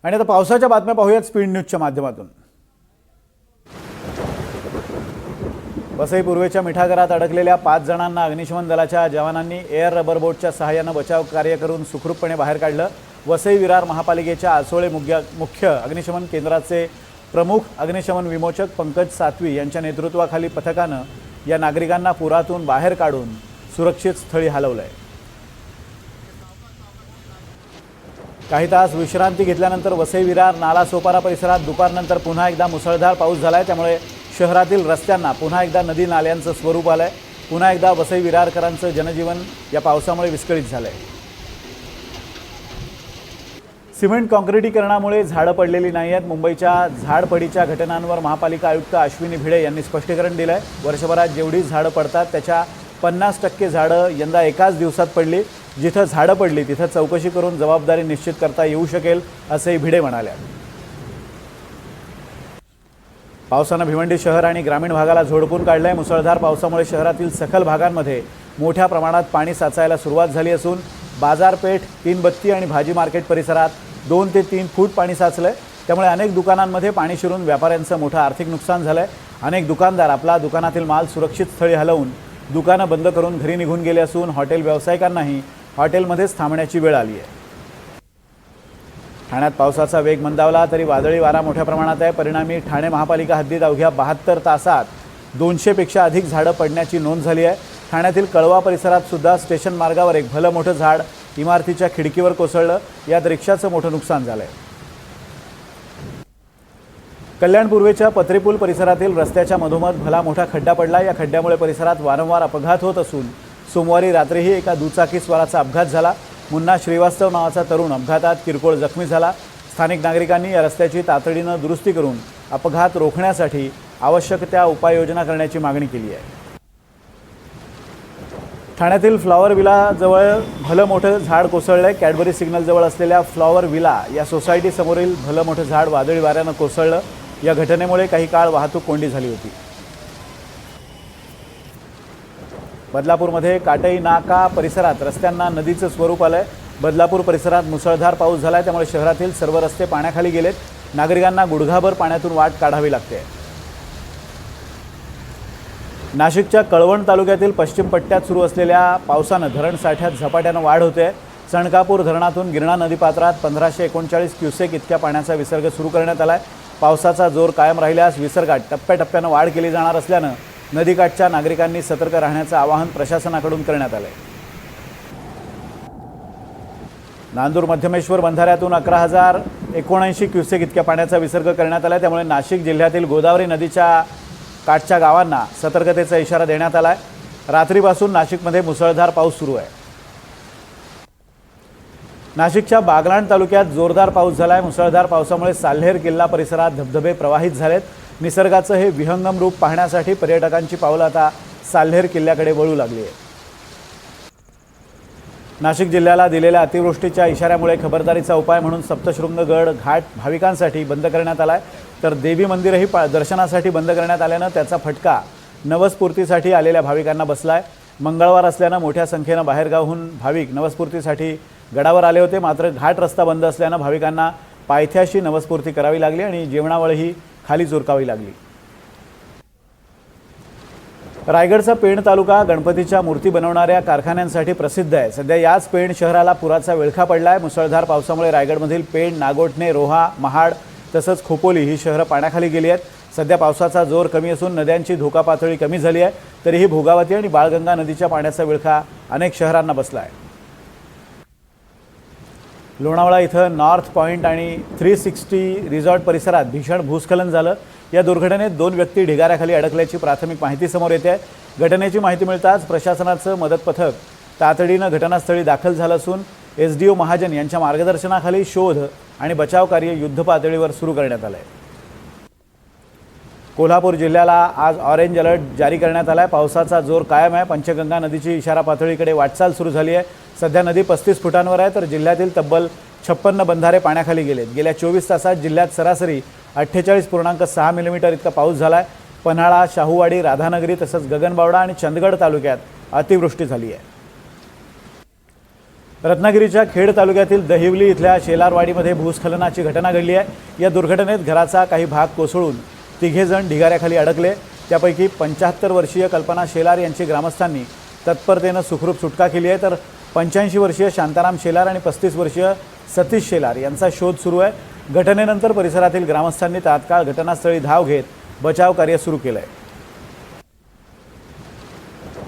आणि आता पावसाच्या बातम्या पाहूयात स्पीड न्यूजच्या माध्यमातून। वसई पूर्वेच्या मिठागरात अडकलेल्या 5 जणांना अग्निशमन दलाच्या जवानांनी एअर रबर बोटच्या सहाय्याने बचाव कार्य करून सुखरूपपणे बाहेर काढलं। वसई विरार महापालिकेच्या आसोळे मुख्य अग्निशमन केंद्राचे प्रमुख अग्निशमन विमोचक पंकज सातवी यांच्या नेतृत्वाखाली पथकाने या नागरिकांना पुरातून बाहेर काढून सुरक्षित स्थळी हलवलंय। काही तास विश्रांती घेतल्यानंतर वसई विरार नाला सोपारा परिसरात दुपारनंतर पुन्हा एकदा मुसळधार पाऊस झालाय। त्यामुळे शहरातील रस्त्यांना पुन्हा एकदा नदी नाल्यांचं स्वरूप आलंय। पुन्हा एकदा वसई विरारकरांचं जनजीवन या पावसामुळे विस्कळीत झालंय। सिमेंट काँक्रिटीकरणामुळे झाडं पडलेली नाहीयेत। मुंबईच्या झाडपडीच्या घटनांवर महापालिका आयुक्त अश्विनी भिडे यांनी स्पष्टीकरण दिलंय। वर्षभरात जेवढी झाडं पडतात त्याच्या 50% झाडं यंदा एकाच दिवसात पडली। जिथं झाडं पडली तिथं चौकशी करून जबाबदारी निश्चित करता येऊ शकेल असंही भिडे म्हणाले। पावसाने भिवंडी शहर आणि ग्रामीण भागाला झोडपून काढलंय। मुसळधार पावसामुळे शहरातील सखल भागांमध्ये मोठ्या प्रमाणात पाणी साचायला सुरुवात झाली असून बाजारपेठ, तीनबत्ती आणि भाजी मार्केट परिसरात 2 ते 3 फूट पाणी साचलंय। त्यामुळे अनेक दुकानांमध्ये पाणी शिरून व्यापाऱ्यांचं मोठं आर्थिक नुकसान झालंय। अनेक दुकानदार आपला दुकानातील माल सुरक्षित स्थळी हलवून दुकानं बंद करून घरी निघून गेले असून हॉटेल व्यावसायिकांनाही हॉटेलमध्येच थांबण्याची वेळ आली आहे। ठाण्यात पावसाचा वेग मंदावला तरी वादळी वारा मोठ्या प्रमाणात आहे। परिणामी ठाणे महापालिका हद्दीत अवघ्या 72 तासात 200 पेक्षा अधिक झाडं पडण्याची नोंद झाली आहे। ठाण्यातील कळवा परिसरात सुद्धा स्टेशन मार्गावर एक भलं मोठं झाड इमारतीच्या खिडकीवर कोसळलं। यात रिक्षाचं मोठं नुकसान झालंय। कल्याण पूर्वेच्या पत्रेपूल परिसरातील रस्त्याच्या मधोमध भला मोठा खड्डा पडला। या खड्ड्यामुळे परिसरात वारंवार अपघात होत असून सोमवारी रात्रीही एका दुचाकीस्वाराचा अपघात झाला। मुन्ना श्रीवास्तव नावाचा तरुण अपघातात किरकोळ जखमी झाला। स्थानिक नागरिकांनी या रस्त्याची तातडीने दुरुस्ती करून अपघात रोखण्यासाठी आवश्यक त्या उपाययोजना करण्याची मागणी केली आहे। ठाण्यातील फ्लॉवर विला जवळ भलं मोठं झाड कोसळलंय। कॅडबरी सिग्नल जवळ असलेल्या फ्लॉवर विला या सोसायटी समोरील भलं मोठं झाड वादळी वाऱ्याने कोसळलं। या घटनेमुळे काही काळ वाहतूक कोंडी झाली होती। बदलापूरमध्ये काटई नाका परिसरात रस्त्यांना नदीचं स्वरूप आलंय। बदलापूर परिसरात मुसळधार पाऊस झालाय त्यामुळे शहरातील सर्व रस्ते पाण्याखाली गेलेत। नागरिकांना गुडघाभर पाण्यातून वाट काढावी लागते। नाशिकच्या कळवण तालुक्यातील पश्चिम पट्ट्यात सुरू असलेल्या पावसाने धरण साठ्यात झपाट्याने वाढ होते। चणकापूर धरणातून गिरणा नदीपात्रात 1539 क्युसेक इतक्या पाण्याचा विसर्ग सुरू करण्यात आलाय। पावसाचा जोर कायम राहिल्यास विसर्गात टप्प्याटप्प्याने वाढ केली जाणार असल्याने नदीकाठच्या नागरिकांनी सतर्क राहण्याचे आवाहन प्रशासनाकडून करण्यात आले। नांदूर मध्यमेश्वर बंधाऱ्यातून 11,079 क्युसेक इतक्या पाण्याचा विसर्ग करण्यात आला। त्यामुळे नाशिक जिल्ह्यातील गोदावरी नदीच्या काठच्या गावांना सतर्कतेचा इशारा देण्यात आलाय। रात्रीपासून नाशिकमध्ये मुसळधार पाऊस सुरू आहे। नाशिकच्या बागलाण तालुक्यात जोरदार पाऊस झालाय। मुसळधार पावसामुळे साल्हेर किल्ला परिसरात धबधबे प्रवाहित झालेत। निसर्गाचं हे विहंगम रूप पाहण्यासाठी पर्यटकांची पावलं आता साल्हेर किल्ल्याकडे वळू लागली आहे। नाशिक जिल्ह्याला दिलेल्या अतिवृष्टीच्या इशाऱ्यामुळे खबरदारीचा उपाय म्हणून सप्तशृंगगड घाट भाविकांसाठी बंद करण्यात आलाय। तर देवी मंदिरही दर्शनासाठी बंद करण्यात आल्याने त्याचा फटका नवस्फूर्तीसाठी आलेल्या भाविकांना बसलाय। मंगळवार असल्याने मोठ्या संख्येने बाहेरगावहून भाविक नवस्फूर्तीसाठी गडावर आले होते। मात्र घाट रस्ता बंद असल्याने भाविकांना पायथ्याशी नवस्फूर्ती करावी लागली आणि जेवणावळही खाली चुरकावी लागली। रायगडचा पेण तालुका गणपतीच्या मूर्ती बनवणाऱ्या कारखान्यांसाठी प्रसिद्ध आहे। सध्या याच पेण शहराला पुराचा विळखा पडलाय। मुसळधार पावसामुळे रायगडमधील पेण, नागोठणे, रोहा, महाड तसंच खोपोली ही शहरं पाण्याखाली गेली आहेत। सध्या पावसाचा जोर कमी असून नद्यांची धोका पातळी कमी झाली आहे। तरीही भोगावती आणि बाळगंगा नदीच्या पाण्याचा विळखा अनेक शहरांना बसला आहे। लोणावळा इथं नॉर्थ पॉइंट आणि 360 रिसॉर्ट परिसरात भीषण भूस्खलन झालं। या दुर्घटनेत 2 व्यक्ती ढिगाऱ्याखाली अडकल्याची प्राथमिक माहिती समोर येते आहे। घटनेची माहिती मिळताच प्रशासनाचं मदत पथक तातडीनं घटनास्थळी दाखल झालं असून एसडीओ महाजन यांच्या मार्गदर्शनाखाली शोध आणि बचाव कार्य युद्धपातळीवर सुरू करण्यात आलं आहे। कोल्हापूर जिल्ह्याला आज ऑरेंज अलर्ट जारी करण्यात आला आहे। पावसाचा जोर कायम आहे। पंचगंगा नदीची इशारा पातळीकडे वाटचाल सुरू झाली आहे। सध्या नदी 35 फुटांवर आहे तर जिल्ह्यातील तब्बल 56 बंधारे पाण्याखाली गेलेत। गेल्या 24 तासात जिल्ह्यात सरासरी 48.6 मिलीमीटर इतका पाऊस झाला आहे। पन्हाळा, शाहूवाडी, राधानगरी तसंच गगनबावडा आणि चंदगड तालुक्यात अतिवृष्टी झाली आहे। रत्नागिरीच्या खेड तालुक्यातील दहिवली इथल्या शेलारवाडीमध्ये भूस्खलनाची घटना घडली आहे। या दुर्घटनेत घराचा काही भाग कोसळून तिघेजण ढिगाऱ्याखाली अडकले। त्यापैकी 75 वर्षीय कल्पना शेलार यांची ग्रामस्थांनी तत्परतेने सुखरूप सुटका केली आहे, तर 85 वर्षीय शांताराम शेलार आणि 35 वर्षीय सतीश शेलार यांचा शोध सुरू आहे। घटनेनंतर परिसरातील ग्रामस्थांनी तात्काळ घटनास्थळी धाव घेत बचाव कार्य सुरू केले आहे।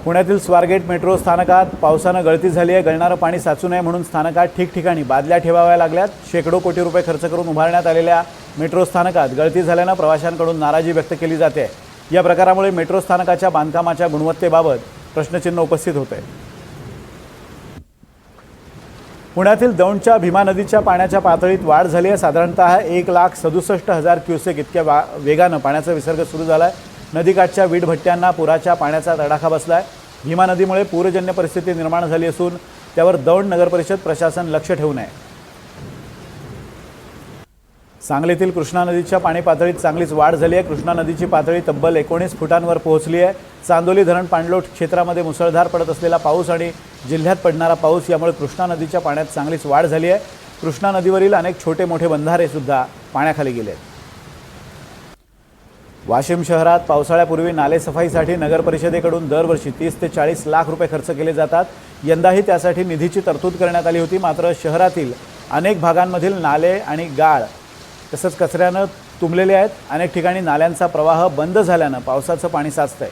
पुण्यातील स्वारगेट मेट्रो स्थानकात पावसाने गळती झाली आहे। गळणारं पाणी साचू नये म्हणून स्थानकात ठिकठिकाणी बादल्या ठेवाव्या लागल्यात। शेकडो कोटी रुपये खर्च करून उभारण्यात आलेल्या मेट्रो स्थानकात गळती झाल्याने प्रवाशांकडून नाराजी व्यक्त केली जाते। या प्रकारामुळे मेट्रो स्थानकाच्या बांधकामाच्या गुणवत्तेबाबत प्रश्नचिन्ह उपस्थित होते। पुण्यातील दौंडच्या भीमा नदीच्या पाण्याच्या पातळीत वाढ झाली आहे। साधारणतः 1,67,000 क्युसेक इतक्या वेगानं पाण्याचा विसर्ग सुरू झाला आहे। नदीकाठच्या वीटभट्ट्यांना पुराच्या पाण्याचा तडाखा बसला आहे। भीमा नदीमुळे पूरजन्य परिस्थिती निर्माण झाली असून त्यावर दौंड नगरपरिषद प्रशासन लक्ष ठेवून आहे। सांगलीतील कृष्णा नदीच्या पाणी पातळीत चांगलीच वाढ झाली आहे। कृष्णा नदीची पातळी तब्बल 19 फुटांवर पोहोचली आहे। चांदोली धरण पाणलोट क्षेत्रामध्ये मुसळधार पडत असलेला पाऊस आणि जिल्ह्यात पडणारा पाऊस यामुळे कृष्णा नदीच्या पाण्यात चांगलीच वाढ झाली आहे। कृष्णा नदीवरील अनेक छोटे मोठे बंधारे सुद्धा पाण्याखाली गेले आहेत। वाशिम शहरात पावसाळ्यापूर्वी नालेसफाईसाठी नगर परिषदेकडून दरवर्षी 30 ते 40 लाख रुपये खर्च केले जातात। यंदाही त्यासाठी निधीची तरतूद करण्यात आली होती, मात्र शहरातील अनेक भागांमधील नाले आणि गाळ तसंच कचऱ्यानं तुंबलेले आहेत। अनेक ठिकाणी नाल्यांचा प्रवाह बंद झाल्यानं पावसाचं पाणी साचतंय।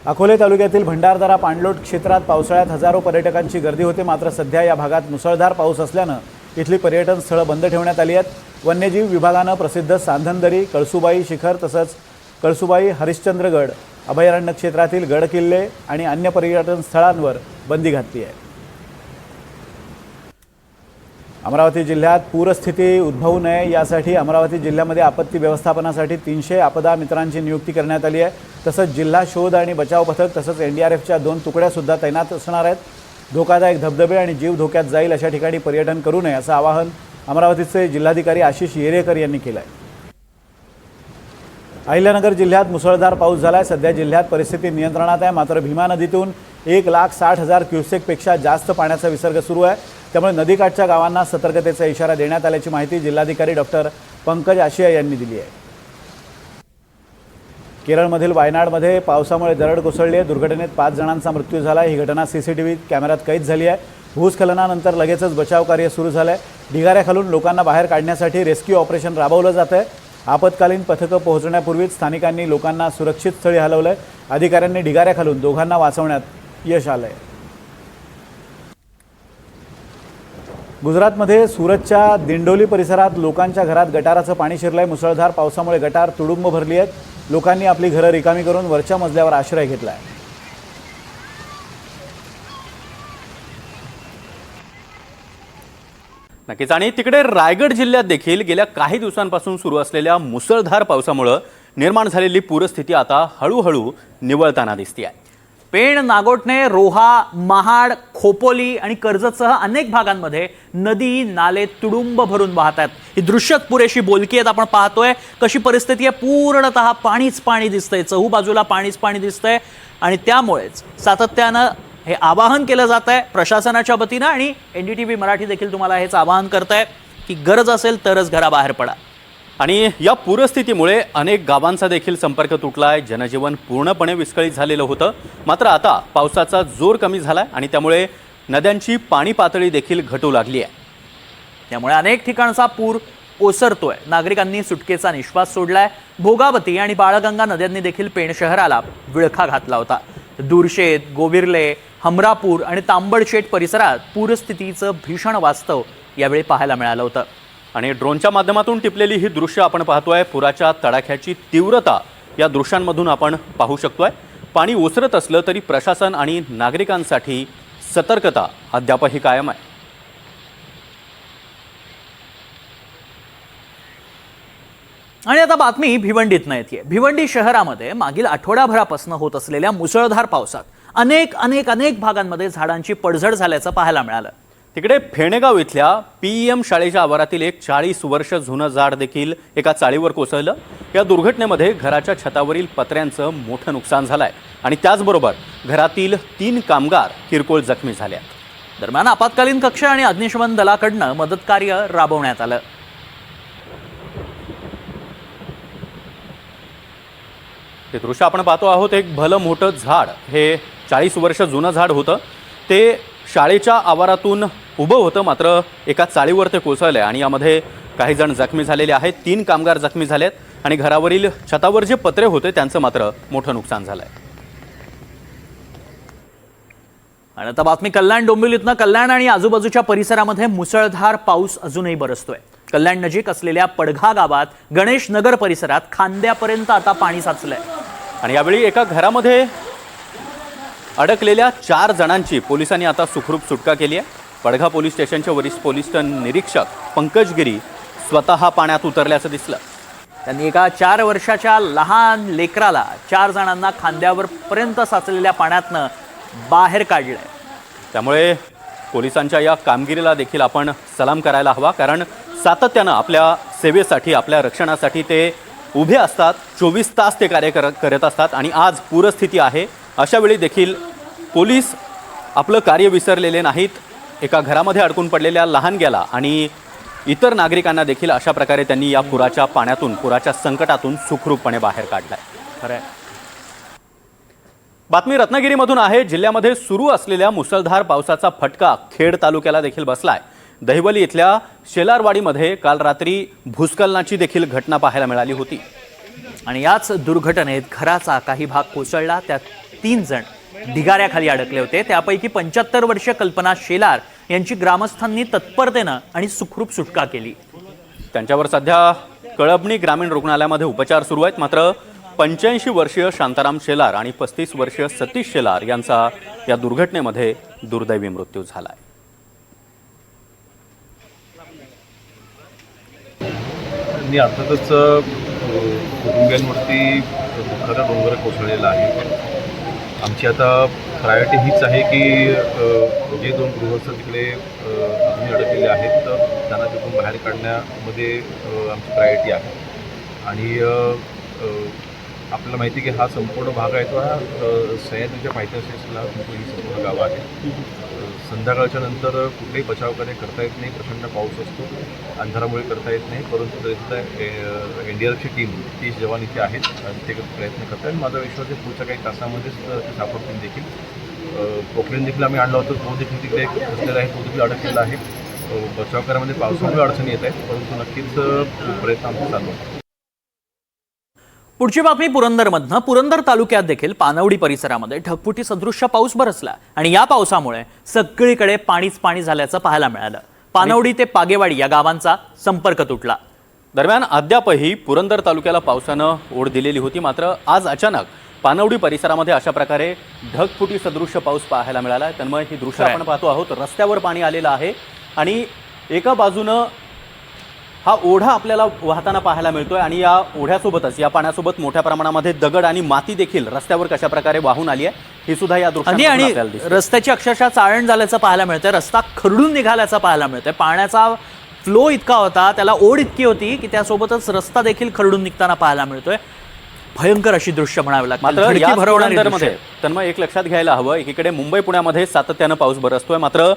अकोले तालुक्यातील भंडारदरा पाणलोट क्षेत्रात पावसाळ्यात हजारो पर्यटकांची गर्दी होते, मात्र सध्या या भागात मुसळधार पाऊस असल्यानं इथली पर्यटन स्थळं बंद ठेवण्यात आली आहेत। वन्यजीव विभागानं प्रसिद्ध सांधनदरी, कळसुबाई शिखर तसंच कळसुबाई हरिश्चंद्रगड अभयारण्य क्षेत्रातील गडकिल्ले आणि अन्य पर्यटन स्थळांवर बंदी घातली आहे। अमरावती जिल्ह्यात पूरस्थिती उद्भवू नये यासाठी अमरावती जिल्ह्यामध्ये आपत्ती व्यवस्थापनासाठी 300 आपदा मित्रांची नियुक्ती करण्यात आली आहे। तसंच जिल्हा शोध आणि बचाव पथक तसंच NDRFच्या 2 तुकड्यासुद्धा तैनात असणार आहेत। धोकादायक धबधबे आणि जीव धोक्यात जाईल अशा ठिकाणी पर्यटन करू नये असं आवाहन अमरावतीचे जिल्हाधिकारी आशिष येरेकर यांनी केलं आहे। अहिल्यानगर जिल्ह्यात मुसळधार पाऊस झाला आहे। सध्या जिल्ह्यात परिस्थिती नियंत्रणात आहे, मात्र भीमा नदीतून 1,60,000 क्युसेकपेक्षा जास्त पाण्याचा विसर्ग सुरू आहे। त्यामुळे नदीकाठच्या गावांना सतर्कतेचा इशारा देण्यात आल्याची माहिती जिल्हाधिकारी डॉक्टर पंकज आशिया यांनी दिली आहे। केरळमधील वायनाडमध्ये पावसामुळे दरड कोसळली आहे। दुर्घटनेत 5 जणांचा मृत्यू झाला आहे। ही घटना CCTV कॅमेऱ्यात कैद झाली आहे। भूस्खलनानंतर लगेचच बचाव कार्य सुरू झालं आहे। ढिगाऱ्याखालून लोकांना बाहेर काढण्यासाठी रेस्क्यू ऑपरेशन राबवलं जात आहे। आपत्कालीन पथकं पोहोचण्यापूर्वीच स्थानिकांनी लोकांना सुरक्षित स्थळी हलवलं आहे। अधिकाऱ्यांनी ढिगाऱ्याखालून दोघांना वाचवण्यात यश आलं आहे। गुजरातमध्ये सुरतच्या दिंडोली परिसरात लोकांच्या घरात गटाराचं पाणी शिरलंय। मुसळधार पावसामुळे गटार तुडुंब भरली आहेत। लोकांनी आपली घरं रिकामी करून वरच्या मजल्यावर आश्रय घेतलाय। नक्कीच। आणि तिकडे रायगड जिल्ह्यात देखील गेल्या काही दिवसांपासून सुरू असलेल्या मुसळधार पावसामुळे निर्माण झालेली पूरस्थिती आता हळूहळू निवळताना दिसते आहे। पेण, नागोठणे, रोहा, महाड, खोपोली आणि कर्जतसह अनेक भागांमध्ये नदी नाले तुडुंब भरून वाहत आहेत। ही दृश्य पुरेशी बोलकी आहेत। आपण पाहतोय कशी परिस्थिती आहे। पूर्णतः पाणीच पाणी दिसतंय, चहूबाजूला पाणीच पाणी दिसतंय आणि त्यामुळेच सातत्यानं हे आवाहन केलं जात आहे प्रशासनाच्या वतीनं आणि NDTV मराठी देखील तुम्हाला हेच आवाहन करताय की गरज असेल तरच घराबाहेर पडा। आणि या पूरस्थितीमुळे अनेक गावांचा देखील संपर्क तुटलाय। जनजीवन पूर्णपणे विस्कळीत झालेलं होतं, मात्र आता पावसाचा जोर कमी झालाय आणि त्यामुळे नद्यांची पाणी पातळी देखील घटू लागली आहे। त्यामुळे अनेक ठिकाणचा पूर ओसरतोय। नागरिकांनी सुटकेचा निश्वास सोडलाय। भोगावती आणि बाळगंगा नद्यांनी देखील पेण शहराला विळखा घातला होता। दूरशेत, गोविर्ले, हमरापूर आणि तांबडशेट परिसरात पूरस्थितीचं भीषण वास्तव यावेळी पाहायला मिळालं होतं। आणि ड्रोनच्या माध्यमातून टिपलेली ही दृश्य आपण पाहतोय। पुराच्या तडाख्याची तीव्रता या दृश्यांमधून आपण पाहू शकतोय। पाणी ओसरत असलं तरी प्रशासन आणि नागरिकांसाठी सतर्कता अद्यापही कायम आहे। आणि आता बातमी भिवंडीतनं येते। भिवंडी शहरामध्ये मागील आठवडाभरापासून होत असलेल्या मुसळधार पावसात अनेक भागांमध्ये झाडांची पडझड झाल्याचं पाहायला मिळालं। तिकडे फेणेगाव इथल्या PEM शाळेच्या आवारातील एक 40 वर्ष जुनं झाड देखील एका चाळीवर कोसळलं। या दुर्घटनेमध्ये घराच्या छतावरील पत्र्यांचं मोठं नुकसान झालंय। आणि त्याचबरोबर घरातील 3 कामगार किरकोळ जखमी झाले आहेत. दरम्यान आपत्कालीन कक्ष आणि अग्निशमन दलाकडनं मदत कार्य राबवण्यात आलं. ते दृश्य आपण पाहतो आहोत. एक भलं मोठं झाड, हे 40 वर्ष जुनं झाड होतं. ते शाळेच्या आवारातून उभं होतं, मात्र एका चाळीवर ते कोसळलं आणि यामध्ये काही जण जखमी झालेले आहेत. 3 कामगार जखमी झालेत आणि घरावरील छतावर जे पत्रे होते त्यांचं मात्र मोठं नुकसान झालंय. आणि आता बातमी कल्याण डोंबिवलीतनं. कल्याण आणि आजूबाजूच्या परिसरामध्ये मुसळधार पाऊस अजूनही बरसतोय. कल्याण नजीक असलेल्या पडघा गावात गणेश नगर परिसरात खांद्यापर्यंत आता पाणी साचलंय. आणि यावेळी एका घरामध्ये अडकलेल्या 4 जणांची पोलिसांनी आता सुखरूप सुटका केली आहे. पडघा पोलीस स्टेशनचे वरिष्ठ पोलीस निरीक्षक पंकज गिरी स्वतः पाण्यात उतरल्याचं दिसलं. त्यांनी एका 4 वर्षाच्या लहान लेकराला 4 जणांना खांद्यावर पर्यंत साचलेल्या पाण्यातनं बाहेर काढलंय. त्यामुळे पोलिसांच्या या कामगिरीला देखील आपण सलाम करायला हवा, कारण सातत्यानं आपल्या सेवेसाठी, आपल्या रक्षणासाठी ते उभे असतात. 24 तास ते कार्य करत असतात आणि आज पूरस्थिती आहे. अशा वेळी देखील पोलीस आपलं कार्य विसरलेले नाहीत. एका घरामध्ये अडकून पडलेल्या लहानग्याला आणि इतर नागरिकांना देखील अशा प्रकारे त्यांनी या पुराच्या पाण्यातून, पुराच्या संकटातून सुखरूपपणे बाहेर काढलंय. खरंय. बातमी रत्नागिरीमधून आहे. जिल्ह्यामध्ये सुरू असलेल्या मुसळधार पावसाचा फटका खेड तालुक्याला देखील बसलाय. दहिवली इथल्या शेलारवाडीमध्ये काल रात्री भूस्खलनाची देखील घटना पाहायला मिळाली होती. आणि याच दुर्घटनेत घराचा काही भाग कोसळला. त्यात 3 जण ढिगाऱ्याखाली अडकले होते. त्यापैकी 75 वर्षीय कल्पना शेलार यांची ग्रामस्थांनी तत्परतेनं आणि सुखरूप सुटका केली. त्यांच्यावर सध्या कळबणी ग्रामीण रुग्णालयामध्ये उपचार सुरू आहेत. मात्र 85 वर्षीय शांताराम शेलार आणि 35 वर्षीय सतीश शेलार यांचा या दुर्घटनेमध्ये दुर्दैवी मृत्यू झालाय. आणि अर्थातच कुटुंबियांवरती दुःखाचा डोंगर कोसळलेला आहे. आमची आता प्रायोरिटी हीच आहे की जे 2 गृहस्थ तिकडे अजून अडकलेले आहेत तर त्यांना तिथून बाहेर काढण्यामध्ये आमची प्रायोरिटी आहे. आणि आपल्याला माहिती आहे की हा संपूर्ण भाग आहे तो हा सह्याद्रीच्या पायथ्याशीला ही संपूर्ण गावं आहे. संध्याकाळच्या नंतर कुठलेही बचाव कार्य करता येत नाही. प्रचंड पाऊस असतो, अंधारामुळे करता येत नाही. परंतु तिथं NDRFची टीम 30 जवान इथे आहेत आणि ते प्रयत्न करत आहेत. माझा विश्वास आहे पुढच्या काही तासामध्येच ते सापडतील देखील. पोखरेन देखील आम्ही आणला होतो, तो देखील तिकडे बसलेला आहे, तो देखील अडकलेला आहे. बचाव कार्यामध्ये पावसामुळे अडचणी येत आहेत, परंतु नक्कीच प्रयत्न आमचा चालू आहे. पुढची बातमी पुरंदरमधनं. पुरंदर तालुक्यात देखील पानवडी परिसरामध्ये ढगफुटी सदृश्य पाऊस बरसला आणि या पावसामुळे सगळीकडे पाणीच पाणी झाल्याचं पाहायला मिळालं. पानवडी ते पागेवाडी या गावांचा संपर्क तुटला. दरम्यान अद्यापही पुरंदर तालुक्याला पावसानं ओढ दिलेली होती. मात्र आज अचानक पानवडी परिसरामध्ये अशा प्रकारे ढगफुटी सदृश्य पाऊस पाहायला मिळाला. त्यामुळे ही दृश्य आपण पाहतो आहोत. रस्त्यावर पाणी आलेलं आहे आणि एका बाजूनं हा ओढा आपल्याला वाहताना पाहायला मिळतोय आणि या ओढ्यासोबतच, या पाण्यासोबत मोठ्या प्रमाणामध्ये दगड आणि माती देखील रस्त्यावर कशा प्रकारे वाहून आली आहे ही सुद्धा या दृश्यात आपल्याला दिसते. रस्त्याची अक्षरशः चाळण झाल्याचं पाहायला मिळतंय. रस्ता खरडून निघाल्याचं पाहायला मिळतंय. पाण्याचा फ्लो इतका होता, त्याला ओढ इतकी होती की त्यासोबतच रस्ता देखील खरडून निघताना पाहायला मिळतोय. भयंकर अशी दृश्य म्हणावी लागतात. मात्र या पुरंदरमध्ये तन्मय एक लक्षात घ्यायला हवं, एकीकडे मुंबई पुण्यामध्ये सातत्यानं पाऊस बरसतोय, मात्र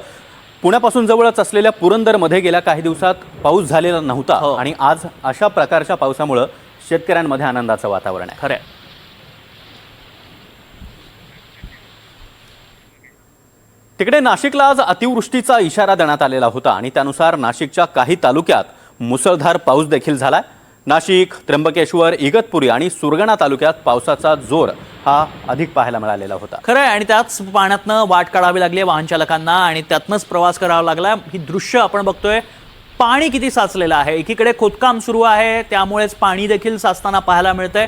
पुण्यापासून जवळच असलेल्या पुरंदरमध्ये गेल्या काही दिवसात पाऊस झालेला नव्हता आणि आज अशा प्रकारच्या पावसामुळे शेतकऱ्यांमध्ये आनंदाचं वातावरण आहे. खरं. तिकडे नाशिकला आज अतिवृष्टीचा इशारा देण्यात आलेला होता आणि त्यानुसार नाशिकच्या काही तालुक्यात मुसळधार पाऊस देखील झालाय. नाशिक, त्र्यंबकेश्वर, इगतपुरी आणि सुरगाणा तालुक्यात पावसाचा जोर हा अधिक पाहायला मिळालेला होता. खरं आहे. आणि त्याच पाण्यातनं वाट काढावी लागली वाहन चालकांना आणि त्यातनंच प्रवास करावा लागला. ही दृश्य आपण बघतोय. पाणी किती साचलेलं आहे. एकीकडे खोदकाम सुरू आहे, त्यामुळेच पाणी देखील साचताना पाहायला मिळतंय.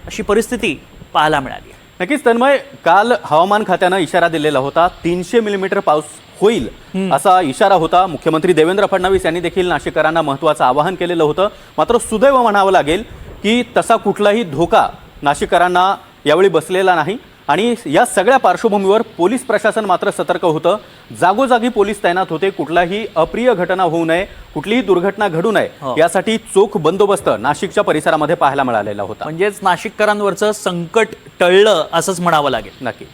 अशी परिस्थिती पाहायला मिळाली. नक्कीच तन्मय, काल हवामान खात्यानं इशारा दिलेला होता. 300 मिलीमीटर पाऊस होईल असा इशारा होता. मुख्यमंत्री देवेंद्र फडणवीस यांनी देखील नाशिककरांना महत्त्वाचं आवाहन केलेलं होतं. मात्र सुदैव म्हणावं लागेल की तसा कुठलाही धोका नाशिककरांना यावेळी बसलेला नाही आणि या सगळ्या पार्श्वभूमीवर पोलीस प्रशासन मात्र सतर्क होतं. जागोजागी पोलीस तैनात होते. कुठलाही अप्रिय घटना होऊ नये, कुठलीही दुर्घटना घडू नये यासाठी चोख बंदोबस्त नाशिकच्या परिसरामध्ये पाहायला मिळालेला होता. म्हणजेच नाशिककरांवरचं संकट टळलं असंच म्हणावं लागेल. नक्कीच.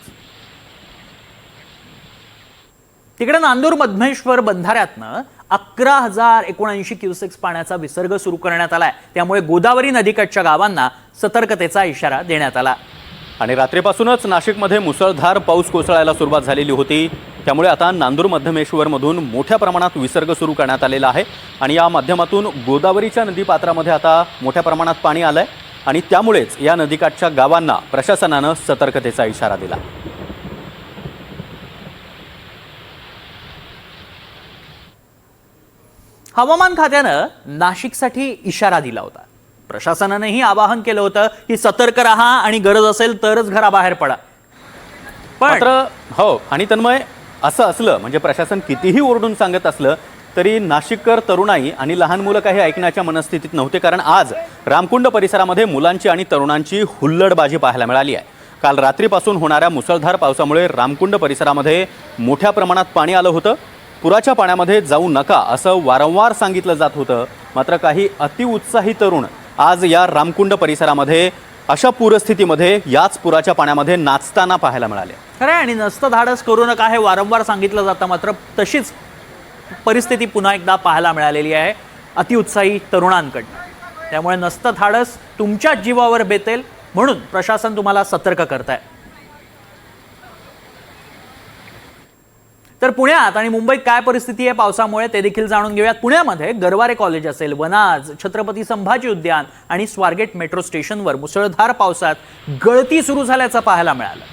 तिकडे नांदूर मधमेश्वर बंधाऱ्यातनं 11,079 क्युसेक्स पाण्याचा विसर्ग सुरू करण्यात आलाय. त्यामुळे गोदावरी नदीकाठच्या गावांना सतर्कतेचा इशारा देण्यात आला. आणि रात्रीपासूनच नाशिकमध्ये मुसळधार पाऊस कोसळायला सुरुवात झालेली होती. त्यामुळे आता नांदूर मध्यमेश्वरमधून मोठ्या प्रमाणात विसर्ग सुरू करण्यात आलेला आहे. आणि या माध्यमातून गोदावरीच्या नदीपात्रामध्ये आता मोठ्या प्रमाणात पाणी आलंय आणि त्यामुळेच या नदीकाठच्या गावांना प्रशासनानं सतर्कतेचा इशारा दिला. हवामान खात्यानं नाशिकसाठी इशारा दिला होता. प्रशासनानेही आवाहन केलं होतं की सतर्क राहा आणि गरज असेल तरच घराबाहेर पडा. पण मात्र हो, आणि तन्मय, असं असलं म्हणजे प्रशासन कितीही ओरडून सांगत असलं तरी नाशिककर तरुणाई आणि लहान मुलं काही ऐकण्याच्या मनस्थितीत नव्हते. कारण आज रामकुंड परिसरामध्ये मुलांची आणि तरुणांची हुल्लडबाजी पाहायला मिळाली आहे. काल रात्रीपासून होणाऱ्या मुसळधार पावसामुळे रामकुंड परिसरामध्ये मोठ्या प्रमाणात पाणी आलं होतं. पुराच्या पाण्यामध्ये जाऊ नका असं वारंवार सांगितलं जात होतं. मात्र काही अतिउत्साही तरुण आज या रामकुंड परिसरामध्ये अशा पूरस्थितीमध्ये याच पुराच्या पाण्यामध्ये नाचताना पाहायला मिळाले. खरं आहे, आणि नसतं धाडस करू नका हे वारंवार सांगितलं जातं. मात्र तशीच परिस्थिती पुन्हा एकदा पाहायला मिळालेली आहे अतिउत्साही तरुणांकडनं. त्यामुळे नसतं धाडस तुमच्याच जीवावर बेतेल म्हणून प्रशासन तुम्हाला सतर्क करताय. तर पुण्यात आणि मुंबईत काय परिस्थिती आहे पावसामुळे ते देखील जाणून घेऊयात. पुण्यामध्ये गरवारे कॉलेज असेल, वनाज, छत्रपती संभाजी उद्यान आणि स्वारगेट मेट्रो स्टेशनवर मुसळधार पावसात गळती सुरू झाल्याचं पाहायला मिळालं.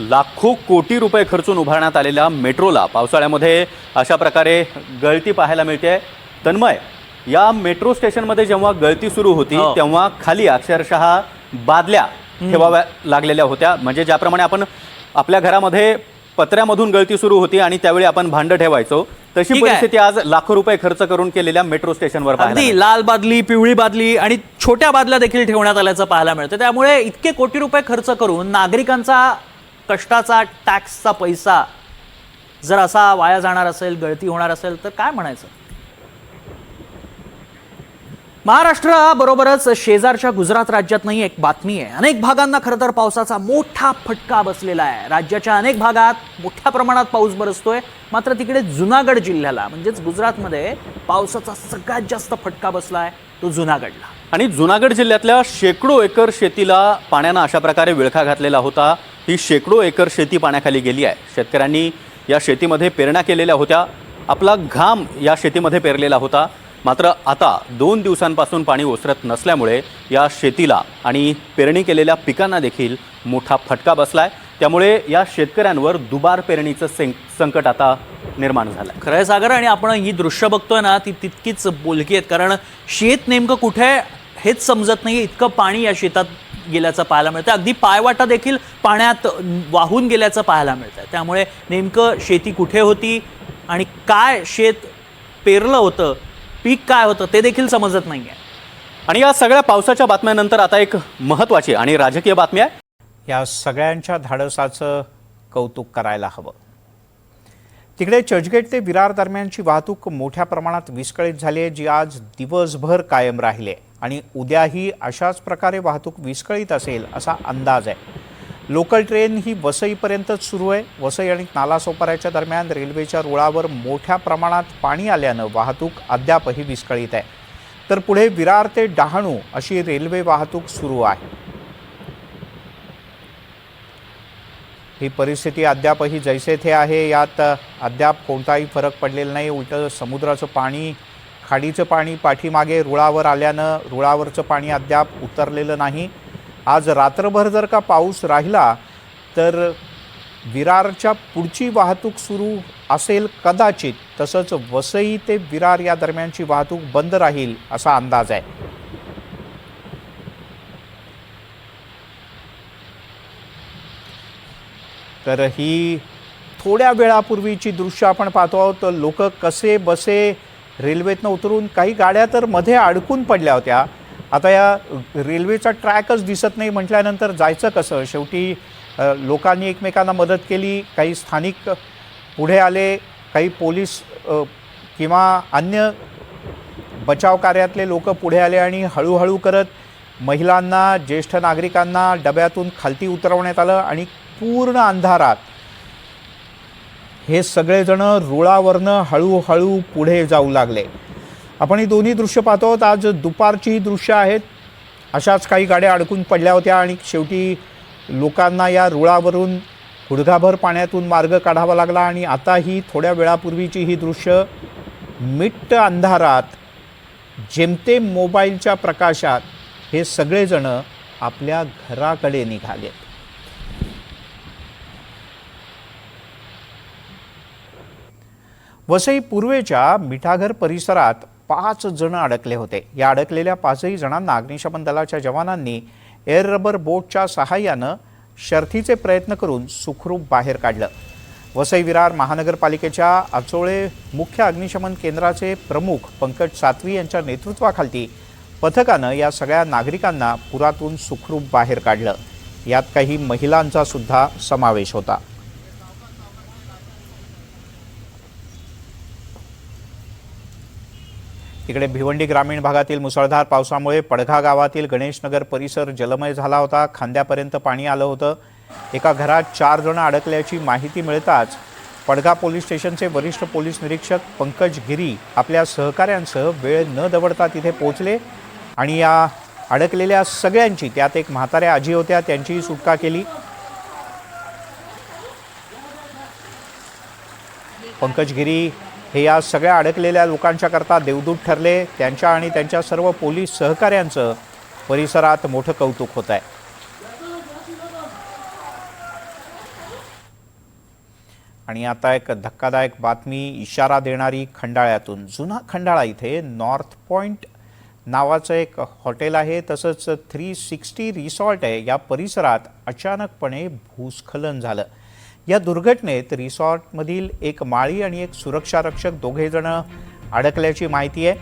लाखो कोटी रुपये खर्चून उभारण्यात आलेल्या मेट्रोला पावसाळ्यामध्ये अशा प्रकारे गळती पाहायला मिळते. तन्मय, या मेट्रो स्टेशनमध्ये जेव्हा गळती सुरू होती तेव्हा खाली अक्षरशः बादल्या ठेवाव्या लागलेल्या होत्या. म्हणजे ज्याप्रमाणे आपण आपल्या घरामध्ये पत्र्यामधून गळती सुरू होती आणि त्यावेळी आपण भांडं ठेवायचो, तशी परिस्थिती आज लाखो रुपये खर्च करून केलेल्या मेट्रो स्टेशनवर पाहायला अगदी लाल बादली, पिवळी बादली आणि छोट्या बादल्या देखील ठेवण्यात आल्याचं पाहायला मिळतं. त्यामुळे इतके कोटी रुपये खर्च करून नागरिकांचा कष्टाचा टॅक्सचा पैसा जर असा वाया जाणार असेल, गळती होणार असेल तर काय म्हणायचं. महाराष्ट्राबरोबरच शेजारच्या गुजरात राज्यातही एक बातमी आहे. अनेक भागांना खरं तर पावसाचा मोठा फटका बसलेला आहे. राज्याच्या अनेक भागात मोठ्या प्रमाणात पाऊस बरसतोय. मात्र तिकडे जुनागड जिल्ह्याला म्हणजेच गुजरातमध्ये पावसाचा सगळ्यात जास्त फटका बसलाय तो जुनागडला. आणि जुनागड जिल्ह्यातल्या शेकडो एकर शेतीला पाण्यानं अशा प्रकारे विळखा घातलेला होता. ही शेकडो एकर शेती पाण्याखाली गेली आहे. शेतकऱ्यांनी या शेतीमध्ये पेरण्या केलेल्या होत्या. आपला घाम या शेतीमध्ये पेरलेला होता. मात्र आता 2 दिवसांपासून पाणी ओसरत नसल्यामुळे या शेतीला आणि पेरणी केलेल्या पिकांना देखील मोठा फटका बसलाय. त्यामुळे या शेतकऱ्यांवर दुबार पेरणीचं संकट आता निर्माण झालं. खरंय सागर, आणि आपण ही दृश्य बघतोय ना ती तितकीच बोलकी आहेत. कारण शेत नेमकं कुठे हेच समजत नाही, इतकं पाणी या शेतात गेल्याचं पाहायला मिळतं. अगदी पायवाटा देखील पाण्यात वाहून गेल्याचं पाहायला मिळतं. त्यामुळे नेमकं शेती कुठे होती आणि काय शेत पेरलं होतं, पीक काय होतं ते देखील समजत नाही आहे. आणि या सगळ्या पावसाच्या बातम्यानंतर आता एक महत्त्वाची आणि राजकीय बातमी आहे. या सगळ्यांच्या धाडसाचं कौतुक करायला हवं. तिकडे चर्चगेट ते विरार दरम्यानची वाहतूक मोठ्या प्रमाणात विस्कळीत झाली आहे, जी आज दिवसभर कायम राहिली आहे आणि उद्याही अशाच प्रकारे वाहतूक विस्कळीत असेल असा अंदाज आहे. लोकल ट्रेन ही वसईपर्यंतच सुरू आहे. वसई आणि नालासोपाऱ्याच्या दरम्यान रेल्वेच्या रुळावर मोठ्या प्रमाणात पाणी आल्यानं वाहतूक अद्यापही विस्कळीत आहे. तर पुढे विरार ते डहाणू अशी रेल्वे वाहतूक सुरू आहे. ही परिस्थिती अद्यापही जैसे थे आहे. यात अद्याप कोणताही फरक पडलेला नाही. उलट समुद्राचं पाणी, खाडीचं पाणी पाठीमागे रुळावर आल्यानं रुळावरचं पाणी अद्याप उतरलेलं नाही. आज रात्रभर जर का पाऊस राहिला तर विरारच्या पुढची वाहतूक सुरू असेल कदाचित. तसंच वसई ते विरार या दरम्यानची वाहतूक बंद राहील असा अंदाज आहे. तर ही थोड्या वेळापूर्वीची दृश्य आपण पाहतो आहोत. लोक कसे बसे रेल्वेतनं उतरून, काही गाड्या तर मध्ये अडकून पडल्या होत्या. आता या रेल्वेचा ट्रॅकच दिसत नाही म्हटल्यानंतर जायचं कसं. शेवटी लोकांनी एकमेकांना मदत केली, काही स्थानिक पुढे आले, काही पोलीस किंवा अन्य बचाव कार्यातले लोक पुढे आले आणि हळूहळू करत महिलांना, ज्येष्ठ नागरिकांना डब्यातून खालती उतरवण्यात आलं आणि पूर्ण अंधारात हे सगळेजण रुळावरनं हळूहळू पुढे जाऊ लागले. आपण ही दोन्ही दृश्य पाहतो आहोत. आज दुपारची दृश्य आहेत. अशाच काही गाड्या अडकून पडल्या होत्या आणि शेवटी लोकांना या रुळावरून गुडघाभर पाण्यातून मार्ग काढावा लागला आणि आता ही थोड्या वेळापूर्वीची ही दृश्य मिट्ट अंधारात जेमतेम मोबाईलच्या प्रकाशात हे सगळेजण आपल्या घराकडे निघाले. वसई पूर्वेच्या मिठागर परिसरात 5 जण अडकले होते. या अडकलेल्या 5ही जणांना अग्निशमन दलाच्या जवानांनी एअर रबर बोटच्या सहाय्यानं शर्थीचे प्रयत्न करून सुखरूप बाहेर काढलं. वसई विरार महानगरपालिकेच्या आचोळे मुख्य अग्निशमन केंद्राचे प्रमुख पंकज सातवी यांच्या नेतृत्वाखाली पथकानं या सगळ्या नागरिकांना पुरातून सुखरूप बाहेर काढलं. यात काही महिलांचा सुद्धा समावेश होता. तिकडे भिवंडी ग्रामीण भागातील मुसळधार पावसामुळे पडघा गावातील गणेशनगर परिसर जलमय झाला होता. खांद्यापर्यंत पाणी आलं होतं. एका घरात 4 जण अडकल्याची माहिती मिळताच पडघा पोलीस स्टेशनचे वरिष्ठ पोलीस निरीक्षक पंकज गिरी आपल्या सहकाऱ्यांसह वेळ न दवडता तिथे पोहोचले आणि या अडकलेल्या सगळ्यांची, त्यात एक म्हाताऱ्या आजी होत्या, त्यांचीही सुटका केली. पंकज गिरी हे या सगळ्या अडकलेल्या लोकांच्या करता देवदूत ठरले. त्यांच्या आणि त्यांच्या सर्व पोलीस सहकाऱ्यांचं परिसरात मोठं कौतुक होत आहे. आणि आता एक धक्कादायक बातमी इशारा देणारी खंडाळ्यातून. जुना खंडाळा इथे नॉर्थ पॉइंट नावाचं एक हॉटेल आहे, तसंच 360 रिसॉर्ट आहे. या परिसरात अचानकपणे भूस्खलन झालं. या दुर्घटनेत रिसॉर्टमधील एक माळी आणि एक सुरक्षारक्षक दोघेजण अडकल्याची माहिती आहे.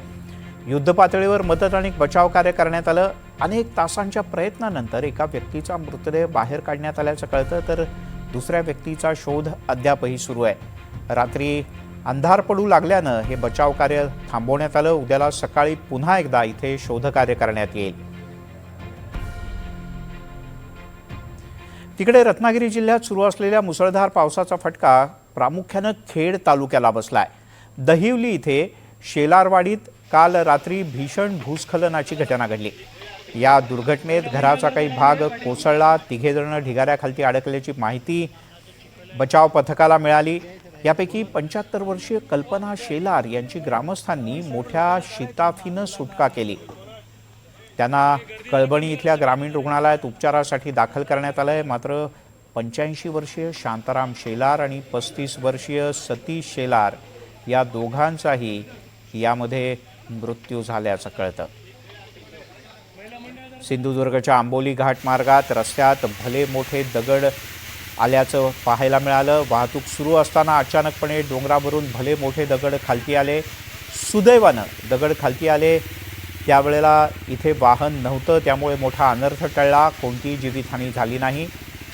युद्धपातळीवर मदत आणि बचाव कार्य करण्यात आलं. अनेक तासांच्या प्रयत्नानंतर एका व्यक्तीचा मृतदेह बाहेर काढण्यात आल्याचं कळतं, तर दुसऱ्या व्यक्तीचा शोध अद्यापही सुरू आहे. रात्री अंधार पडू लागल्यानं हे बचाव कार्य थांबवण्यात आलं. उद्याला सकाळी पुन्हा एकदा इथे शोधकार्य करण्यात येईल. तिकडे रत्नागिरी जिल्ह्यात सुरू असलेल्या मुसळधार पावसाचा फटका प्रामुख्यानं खेड तालुक्याला बसलाय. दहिवली इथे शेलारवाडीत काल रात्री भीषण भूस्खलनाची घटना घडली. या दुर्घटनेत घराचा काही भाग कोसळला. 3 जण ढिगाऱ्याखाली अडकल्याची माहिती बचाव पथकाला मिळाली. यापैकी 75 वर्षीय कल्पना शेलार यांची ग्रामस्थांनी मोठ्या शिताफीनं सुटका केली. त्यांना कळबणी इथल्या ग्रामीण रुग्णालयात उपचारासाठी दाखल करण्यात आलं आहे. मात्र 85 वर्षीय शांताराम शेलार आणि 35 वर्षीय सतीश शेलार या दोघांचाही यामध्ये मृत्यू झाल्याचं कळतं. सिंधुदुर्गच्या आंबोली घाट मार्गात रस्त्यात भले मोठे दगड आल्याचं पाहायला मिळालं. वाहतूक सुरू असताना अचानकपणे डोंगरावरून भले मोठे दगड खालती आले. सुदैवानं दगड खालती आले त्यावेळेला इथे वाहन नव्हतं, त्यामुळे मोठा अनर्थ टळला. कोणतीही जीवितहानी झाली नाही.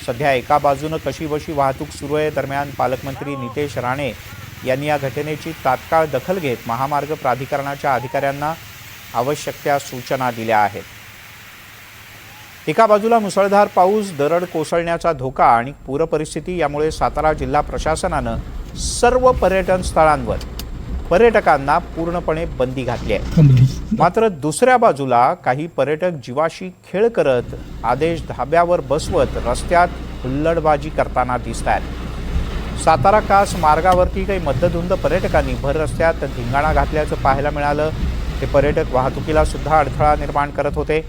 सध्या एका बाजूनं कशीबशी वाहतूक सुरू आहे. दरम्यान पालकमंत्री नितेश राणे यांनी या घटनेची तात्काळ दखल घेत महामार्ग प्राधिकरणाच्या अधिकाऱ्यांना आवश्यक त्या सूचना दिल्या आहेत. एका बाजूला मुसळधार पाऊस, दरड कोसळण्याचा धोका आणि पूरपरिस्थिती यामुळे सातारा जिल्हा प्रशासनानं सर्व पर्यटन स्थळांवर पर्यटकांना पूर्णपणे बंदी घातली आहे. मात्र दुसऱ्या बाजूला काही पर्यटक जीवाशी खेळ करत आदेश धाब्यावर बसवत रस्त्यात हुल्लडबाजी करताना दिसत आहेत. सातारा कास मार्गावरती काही मध्यधुंद पर्यटकांनी भर रस्त्यात धिंगाणा घातल्याचं पाहायला मिळालं. ते पर्यटक वाहतुकीला सुद्धा अडथळा निर्माण करत होते.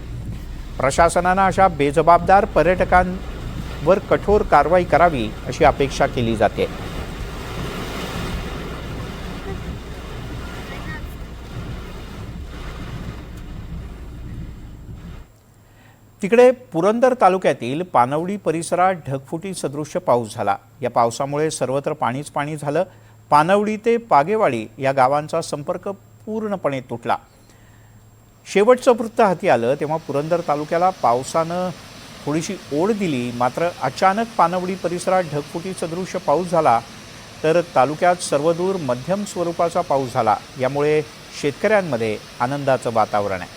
प्रशासनानं अशा बेजबाबदार पर्यटकांवर कठोर कारवाई करावी अशी अपेक्षा केली जाते. तिकडे पुरंदर तालुक्यातील पानवडी परिसरात ढगफुटी सदृश्य पाऊस झाला. या पावसामुळे सर्वत्र पाणीच पाणी झालं. पानवडी ते पागेवाडी या गावांचा संपर्क पूर्णपणे तुटला. शेवटचं वृत्त हाती आलं तेव्हा पुरंदर तालुक्याला पावसानं थोडीशी ओढ दिली, मात्र अचानक पानवडी परिसरात ढगफुटी सदृश पाऊस झाला तर तालुक्यात सर्वदूर मध्यम स्वरूपाचा पाऊस झाला. यामुळे शेतकऱ्यांमध्ये आनंदाचं वातावरण आहे.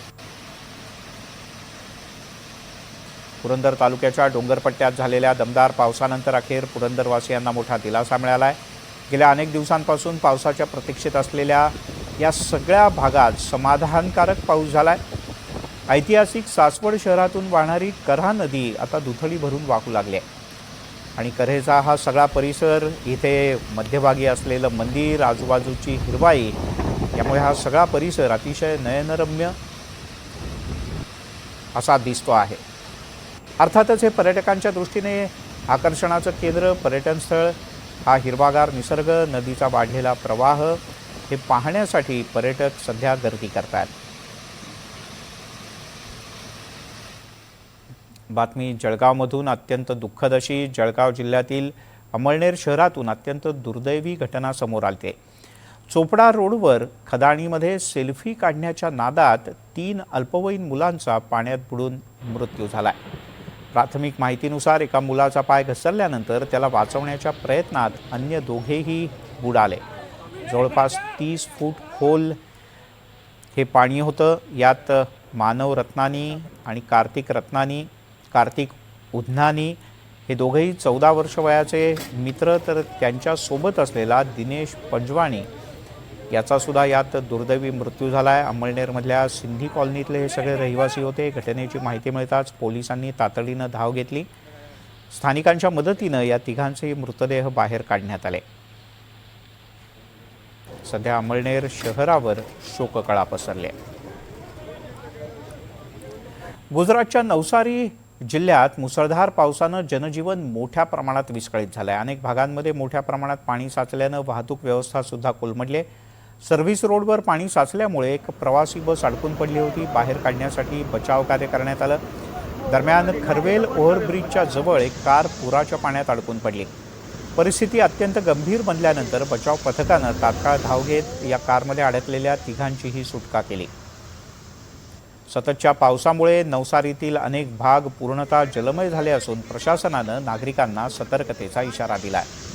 पुरंदर तालुक्याच्या डोंगरपट्ट्यात झालेल्या दमदार पावसानंतर अखेर पुरंदरवासियांना मोठा दिलासा मिळाला आहे. गेल्या अनेक दिवसांपासून पावसाच्या प्रतीक्षेत असलेल्या या सगळ्या भागात समाधानकारक पाऊस झाला आहे. ऐतिहासिक सासवड शहरातून वाहणारी कऱ्हा नदी आता दुथडी भरून वाहू लागली आहे आणि कऱ्हेचा हा सगळा परिसर, इथे मध्यभागी असलेलं मंदिर, आजूबाजूची हिरवाई, यामुळे हा सगळा परिसर अतिशय नयनरम्य असा दिसतो आहे. अर्थातच हे पर्यटकांच्या दृष्टीने आकर्षणाचं केंद्र, पर्यटन स्थळ, हा हिरवागार निसर्ग, नदीचा वाढलेला प्रवाह, हे पाहण्यासाठी पर्यटक सध्या गर्दी करतात. बातमी जळगावमधून अत्यंत दुःखद अशी. जळगाव जिल्ह्यातील अमळनेर शहरातून अत्यंत दुर्दैवी घटना समोर आली. चोपडा रोडवर खदाणीमध्ये सेल्फी काढण्याच्या नादात 3 अल्पवयीन मुलांचा पाण्यात बुडून मृत्यू झाला. प्राथमिक माहितीनुसार एका मुलाचा पाय घसरल्यानंतर त्याला वाचवण्याच्या प्रयत्नात अन्य दोघेही बुडाले. जवळपास 30 फूट खोल हे पाणी होतं. यात मानव रत्नानी आणि कार्तिक उधनानी हे दोघेही 14 वर्ष वयाचे मित्र, तर त्यांच्यासोबत असलेला दिनेश पंजवाणी याचा सुद्धा यात दुर्दैवी मृत्यू झाला आहे. अंमळनेरमधल्या सिंधी कॉलनीतले हे सगळे रहिवासी होते. घटनेची माहिती मिळताच पोलिसांनी तातडीनं धाव घेतली. स्थानिकांच्या मदतीनं या तिघांचे मृतदेह बाहेर काढण्यात आले. सध्या अंमळनेर शहरावर शोककळा पसरली आहे. गुजरातच्या नवसारी जिल्ह्यात मुसळधार पावसानं जनजीवन मोठ्या प्रमाणात विस्कळीत झालं आहे. अनेक भागांमध्ये मोठ्या प्रमाणात पाणी साचल्यानं वाहतूक व्यवस्था सुद्धा कोलमडली आहे. सर्व्हिस रोडवर पाणी साचल्यामुळे एक प्रवासी बस अडकून पडली होती. बाहेर काढण्यासाठी बचाव कार्य करण्यात आलं. दरम्यान खरवेल ओव्हरब्रिजच्या जवळ एक कार पुराच्या पाण्यात अडकून पडली. परिस्थिती अत्यंत गंभीर बनल्यानंतर बचाव पथकानं तात्काळ धाव घेत या कारमध्ये अडकलेल्या तिघांचीही सुटका केली. सततच्या पावसामुळे नवसारीतील अनेक भाग पूर्णतः जलमय झाले असून प्रशासनानं नागरिकांना सतर्कतेचा इशारा दिला आहे.